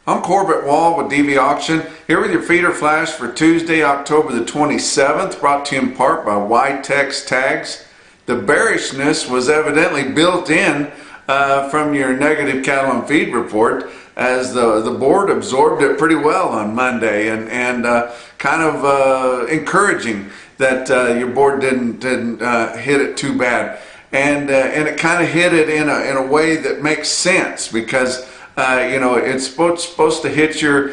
I'm Corbett Wall with DV Auction, here with your feeder flash for Tuesday, October the 27th, brought to you in part by Ytex Tags. The bearishness was evidently built in from your negative cattle and feed report, as the board absorbed it pretty well on Monday, and kind of encouraging that your board didn't hit it too bad, and it kind of hit it in a way that makes sense, because you know, it's supposed to hit your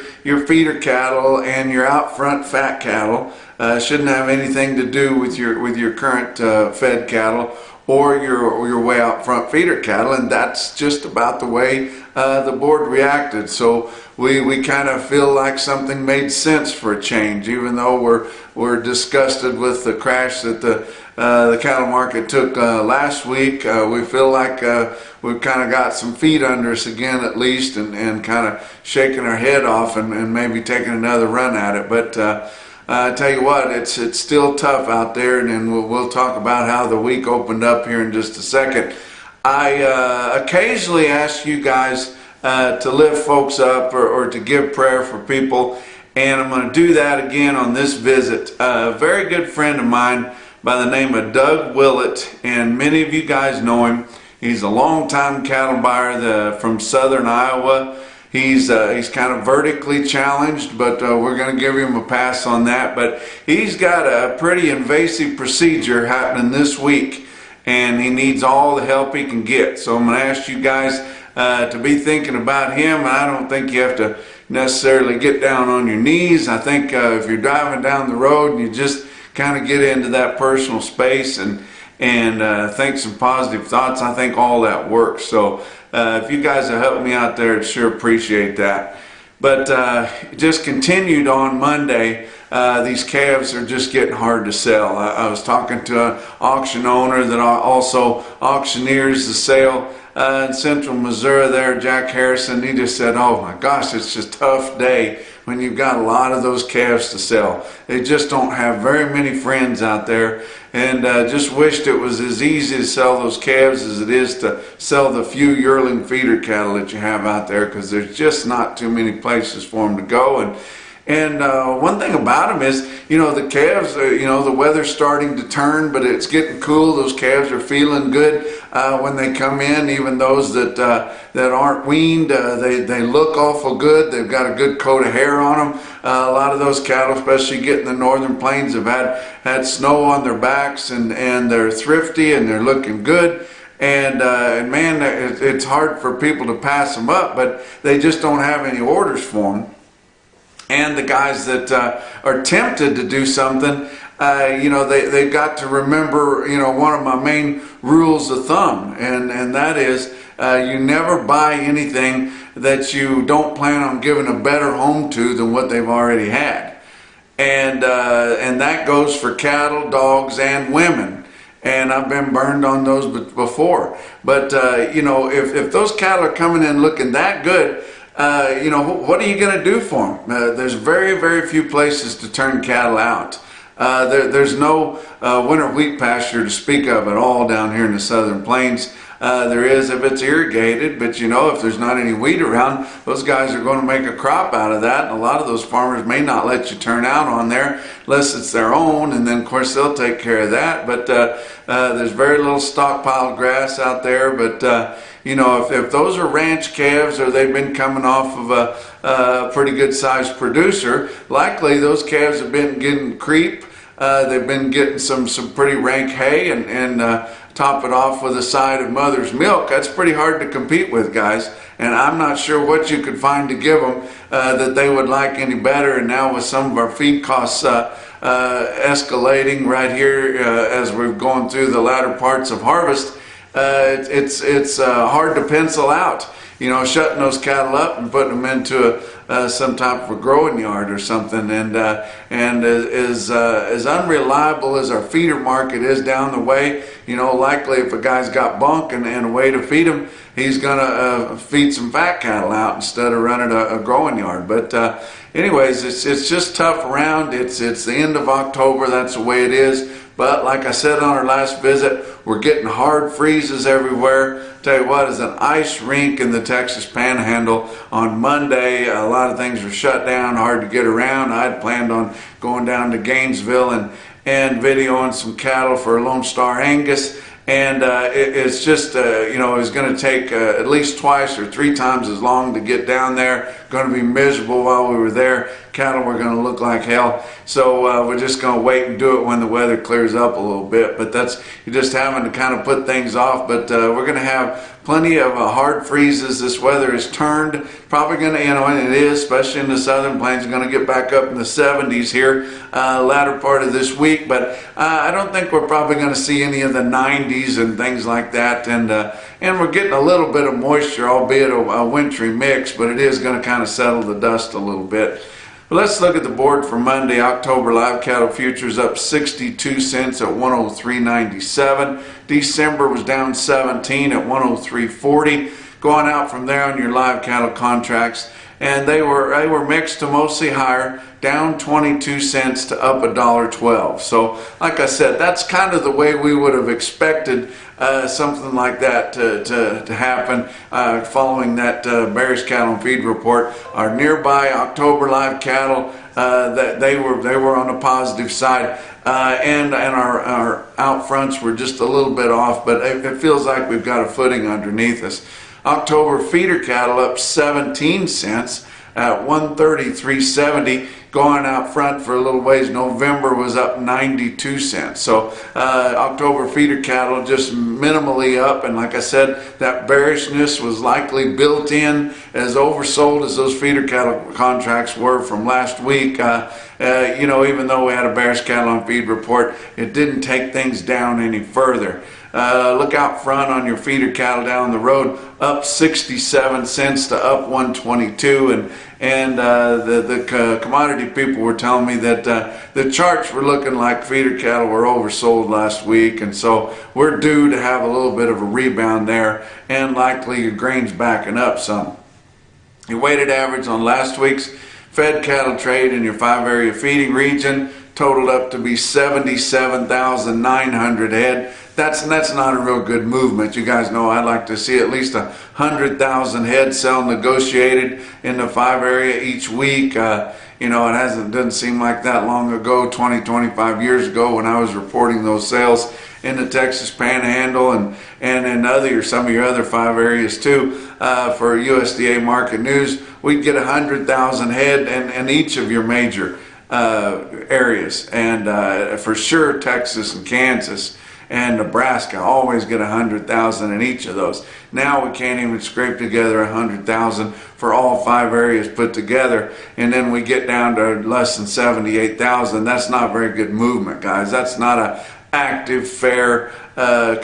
feeder cattle and your out front fat cattle. Shouldn't have anything to do with your current fed cattle or your way out front feeder cattle, and that's just about the way the board reacted. So we kind of feel like something made sense for a change, even though we're disgusted with the crash that the cattle market took last week. We feel like we've kind of got some feet under us again, at least, and kind of shaking our head off and maybe taking another run at it. But I tell you what, it's still tough out there, and we'll talk about how the week opened up here in just a second. I occasionally ask you guys to lift folks up or to give prayer for people, and I'm going to do that again on this visit. A very good friend of mine by the name of Doug Willett, and many of you guys know him. He's a longtime cattle buyer from southern Iowa. He's kind of vertically challenged, but we're going to give him a pass on that. But he's got a pretty invasive procedure happening this week, and he needs all the help he can get. So I'm going to ask you guys to be thinking about him. I don't think you have to necessarily get down on your knees. I think if you're driving down the road and you just kind of get into that personal space and think some positive thoughts, I think all that works. So if you guys have helped me out there, I'd sure appreciate that. But just continued on Monday, these calves are just getting hard to sell. I was talking to an auction owner that also auctioneers the sale in central Missouri there, Jack Harrison. He just said, oh my gosh, it's just a tough day when you've got a lot of those calves to sell. They just don't have very many friends out there, and just wished it was as easy to sell those calves as it is to sell the few yearling feeder cattle that you have out there, because there's just not too many places for them to go. And one thing about them is, you know, the calves, you know, the weather's starting to turn, but it's getting cool. Those calves are feeling good when they come in. Even those that aren't weaned, they look awful good. They've got a good coat of hair on them. A lot of those cattle, especially getting the northern plains, have had snow on their backs, and they're thrifty and they're looking good. And man, it's hard for people to pass them up, but they just don't have any orders for them. And the guys that are tempted to do something, you know, they've got to remember, you know, one of my main rules of thumb, and that is you never buy anything that you don't plan on giving a better home to than what they've already had. And that goes for cattle, dogs, and women. And I've been burned on those before. But, you know, if those cattle are coming in looking that good, you know, what are you going to do for them? There's very, very few places to turn cattle out. There's no winter wheat pasture to speak of at all down here in the southern plains. There is if it's irrigated, but you know, if there's not any wheat around, those guys are going to make a crop out of that, and a lot of those farmers may not let you turn out on there unless it's their own, and then of course they'll take care of that. But there's very little stockpiled grass out there. But you know, if those are ranch calves, or they've been coming off of a pretty good sized producer, likely those calves have been getting creep. They've been getting some pretty rank hay, and top it off with a side of mother's milk. That's pretty hard to compete with, guys. And I'm not sure what you could find to give them that they would like any better. And now with some of our feed costs escalating right here as we're going through the latter parts of harvest, it's hard to pencil out, you know, shutting those cattle up and putting them into some type of a growing yard or something. And as unreliable as our feeder market is down the way, you know, likely if a guy's got bunk and a way to feed them, he's gonna feed some fat cattle out instead of running a growing yard. But anyways, it's just tough around. It's the end of October. That's the way it is. But like I said on our last visit, we're getting hard freezes everywhere. tell you what, is an ice rink in the Texas Panhandle. On Monday, a lot of things were shut down, hard to get around. I'd planned on going down to Gainesville and videoing some cattle for Lone Star Angus. And it's just, you know, it's going to take at least twice or three times as long to get down there. Going to be miserable while we were there. Cattle were going to look like hell. So we're just going to wait and do it when the weather clears up a little bit. But that's, you're just having to kind of put things off. But we're going to have plenty of hard freezes. This weather is turned. Probably going to, you know, and it is, especially in the southern plains, going to get back up in the 70s here latter part of this week. But I don't think we're probably going to see any of the 90s and things like that. And we're getting a little bit of moisture, albeit a wintry mix, but it is going to kind of settle the dust a little bit. But let's look at the board for Monday. October live cattle futures up 62 cents at 103.97. December was down 17 at 103.40. Going out from there on your live cattle contracts, and they were mixed to mostly higher, down 22 cents to up $1.12. So like I said, that's kind of the way we would have expected something like that to happen following that bearish cattle and feed report. Our nearby October live cattle, that they were on the positive side, and our out fronts were just a little bit off, but it feels like we've got a footing underneath us. October feeder cattle up 17 cents at 133.70. Going out front for a little ways, November was up 92 cents. So October feeder cattle just minimally up, and like I said, that bearishness was likely built in, as oversold as those feeder cattle contracts were from last week. You know, even though we had a bearish cattle on feed report, it didn't take things down any further. Look out front on your feeder cattle down the road, up 67 cents to up 122, and the commodity people were telling me that the charts were looking like feeder cattle were oversold last week, and so we're due to have a little bit of a rebound there, and likely your grain's backing up some. Your weighted average on last week's fed cattle trade in your 5-area feeding region totaled up to be 77,900 head. That's not a real good movement. You guys know I'd like to see at least 100,000 head sell negotiated in the 5-area each week. You know, doesn't seem like that long ago, 25 years ago, when I was reporting those sales in the Texas Panhandle and in some of your other 5 areas too, for USDA Market News. We'd get 100,000 head in each of your major areas, and for sure Texas and Kansas and Nebraska always get 100,000 in each of those. Now we can't even scrape together 100,000 for all 5 areas put together, and then we get down to less than 78,000. That's not very good movement, guys. That's not a active, fair,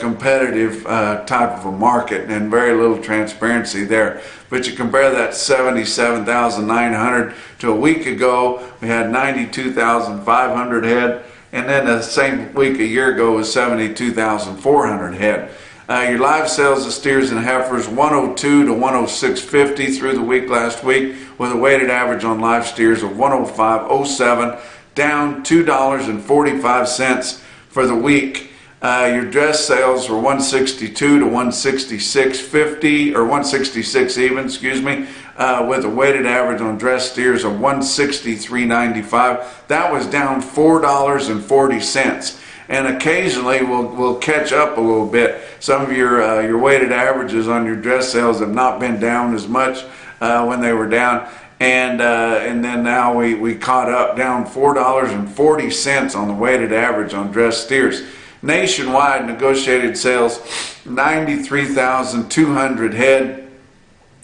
competitive type of a market, and very little transparency there. But you compare that 77,900 to a week ago, we had 92,500 head, and then the same week a year ago was 72,400 head. Your live sales of steers and heifers 102 to 106.50 through the week last week, with a weighted average on live steers of 105.07, down $2.45 for the week. Your dress sales were 162 to 166.50, or 166 even, excuse me, with a weighted average on dress steers of 163.95. That was down $4.40. And occasionally we'll catch up a little bit. Some of your weighted averages on your dress sales have not been down as much when they were down. And then now we caught up, down $4.40 on the weighted average on dress steers. Nationwide negotiated sales 93,200 head,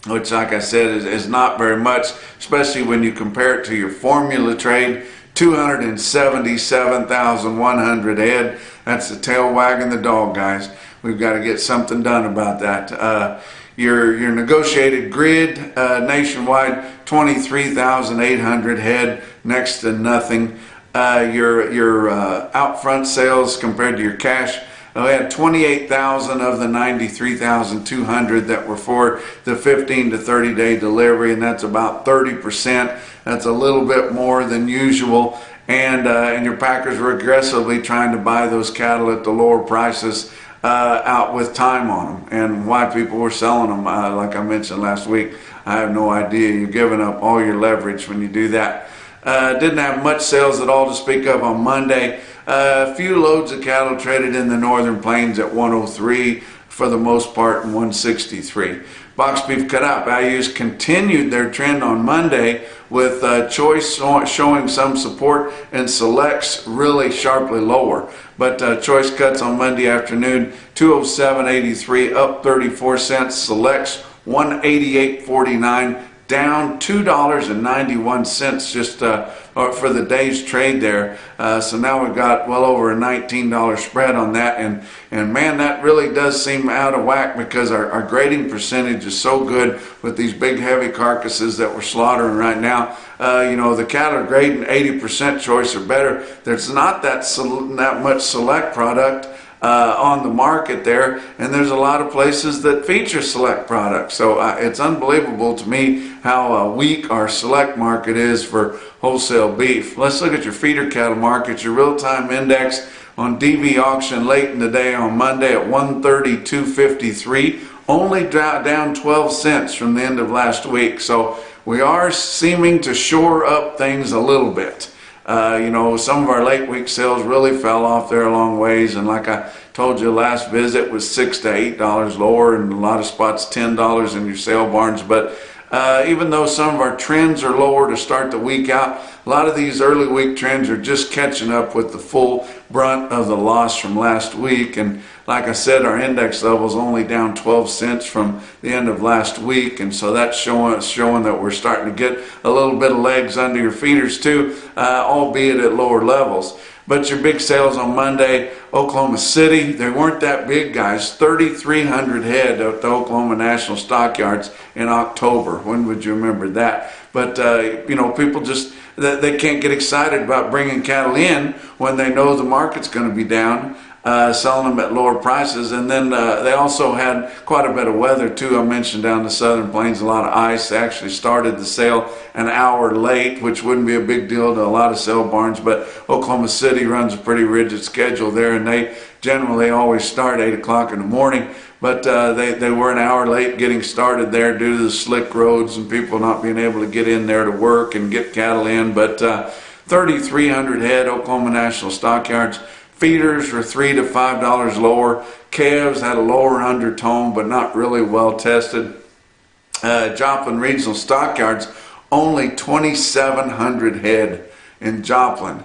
which, like I said, is not very much, especially when you compare it to your formula trade, 277,100 head. That's the tail wagging the dog, guys. We've got to get something done about that. Your negotiated grid nationwide, 23,800 head, next to nothing. Your out front sales compared to your cash, we had 28,000 of the 93,200 that were for the 15 to 30 day delivery, and that's about 30%. That's a little bit more than usual. And your packers were aggressively trying to buy those cattle at the lower prices out with time on them, and why people were selling them. Like I mentioned last week, I have no idea. You're giving up all your leverage when you do that. Didn't have much sales at all to speak of on Monday. A few loads of cattle traded in the northern plains at 103 for the most part, and 163. Box beef cutout values continued their trend on Monday, with choice showing some support and selects really sharply lower. But choice cuts on Monday afternoon, 207.83, up 34 cents. Selects 188.49, down $2.91 just for the day's trade there. So now we've got well over a $19 spread on that, and man, that really does seem out of whack, because our grading percentage is so good with these big heavy carcasses that we're slaughtering right now. The cattle are grading 80% choice or better. There's not that much select product on the market there, and there's a lot of places that feature select products. So it's unbelievable to me how weak our select market is for wholesale beef. Let's look at your feeder cattle market. Your real-time index on DV auction late in the day on Monday at 132.53, only down 12 cents from the end of last week. So we are seeming to shore up things a little bit. Some of our late week sales really fell off there a long ways, and like I told you, last visit was $6 to $8 lower, and a lot of spots $10 in your sale barns. But even though some of our trends are lower to start the week out, a lot of these early week trends are just catching up with the full brunt of the loss from last week. And like I said, our index level is only down 12 cents from the end of last week, and so that's showing that we're starting to get a little bit of legs under your feeders too, albeit at lower levels. But your big sales on Monday, Oklahoma City, they weren't that big, guys. 3,300 head at the Oklahoma National Stockyards in October. When would you remember that? But, people just, they can't get excited about bringing cattle in when they know the market's going to be down. Selling them at lower prices. And then they also had quite a bit of weather too. I mentioned down the southern plains, a lot of ice. They actually started the sale an hour late, which wouldn't be a big deal to a lot of sale barns, but Oklahoma City runs a pretty rigid schedule there, and they generally always start 8 o'clock in the morning. But they were an hour late getting started there due to the slick roads and people not being able to get in there to work and get cattle in. But 3,300 head, Oklahoma National Stockyards. Feeders were $3 to $5 lower. Calves had a lower undertone, but not really well tested. Joplin Regional Stockyards, only 2,700 head in Joplin.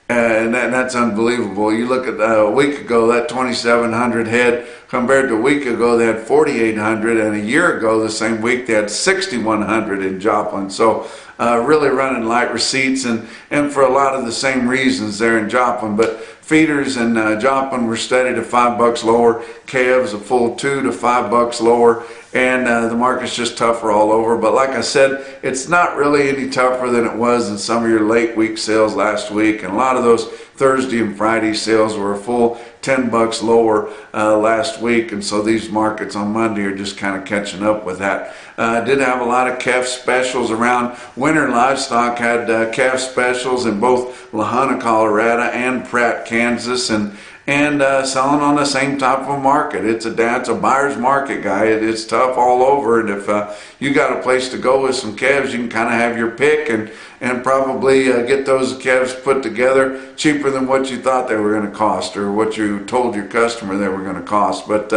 And that's unbelievable. You look at a week ago, that 2,700 head, compared to a week ago, they had 4,800, and a year ago, the same week, they had 6,100 in Joplin. So really running light receipts, and for a lot of the same reasons there in Joplin. But feeders in Joplin were steady to $5 lower. Calves a full $2 to $5 lower. And the market's just tougher all over. But like I said, it's not really any tougher than it was in some of your late week sales last week. And a lot of those Thursday and Friday sales were a full $10 lower last week. And so these markets on Monday are just kind of catching up with that. Did have a lot of calf specials around. Winter Livestock had calf specials in both La Junta, Colorado and Pratt, Kansas. And selling on the same type of market. It's a buyer's market, guy. It's tough all over, and if you got a place to go with some calves, you can kind of have your pick and probably get those calves put together cheaper than what you thought they were going to cost, or what you told your customer they were going to cost. But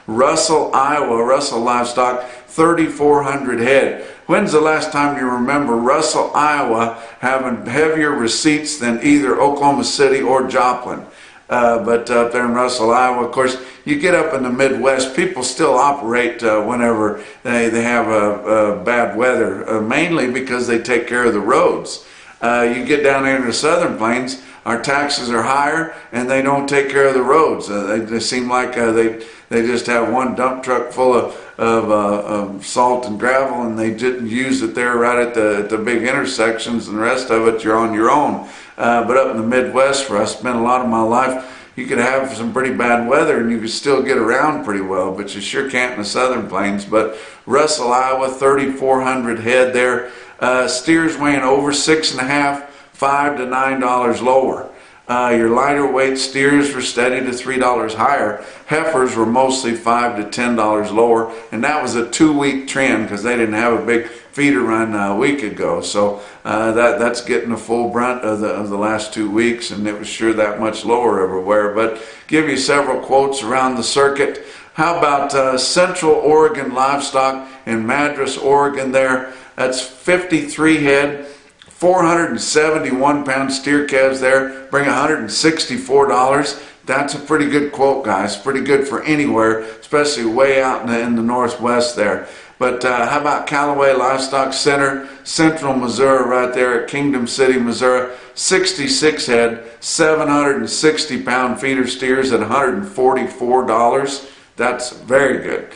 Russell, Iowa, Russell Livestock, 3,400 head. When's the last time you remember Russell, Iowa having heavier receipts than either Oklahoma City or Joplin? But up there in Russell, Iowa, of course, you get up in the Midwest, people still operate whenever they have bad weather, mainly because they take care of the roads. You get down there in the southern plains, our taxes are higher, and they don't take care of the roads. They seem like they just have one dump truck full of salt and gravel, and they didn't use it there right at the big intersections, and the rest of it you're on your own. But up in the Midwest, where I spent a lot of my life, you could have some pretty bad weather and you could still get around pretty well, but you sure can't in the southern plains. But Russell, Iowa, 3,400 head there. Steers weighing over 6.5, $5 to $9 lower. Your lighter weight steers were steady to $3 higher. Heifers were mostly $5 to $10 lower, and that was a 2-week trend because they didn't have a big feeder run a week ago. So that's getting the full brunt of the last 2 weeks, and it was sure that much lower everywhere. But give you several quotes around the circuit. How about Central Oregon Livestock in Madras, Oregon there? That's 53 head. 471 pound steer calves there, bring $164. That's a pretty good quote, guys. Pretty good for anywhere, especially way out in the northwest there. But how about Callaway Livestock Center, Central Missouri, right there at Kingdom City, Missouri. 66 head, 760 pound feeder steers at $144. That's very good.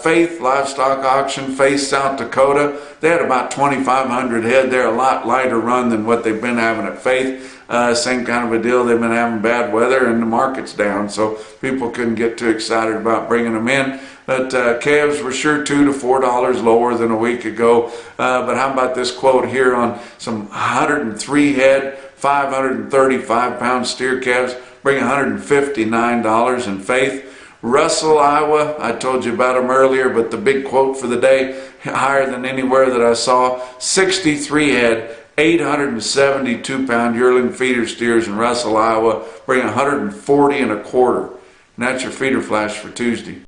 Faith Livestock Auction, Faith, South Dakota. They had about 2,500 head there, a lot lighter run than what they've been having at Faith. Same kind of a deal. They've been having bad weather and the market's down, so people couldn't get too excited about bringing them in. But calves were sure $2 to $4 lower than a week ago. But how about this quote here on some 103 head, 535 pound steer calves, bring $159 in Faith. Russell, Iowa, I told you about them earlier, but the big quote for the day, higher than anywhere that I saw, 63 head, 872 pound yearling feeder steers in Russell, Iowa, bring $140 and a quarter. And that's your feeder flash for Tuesday.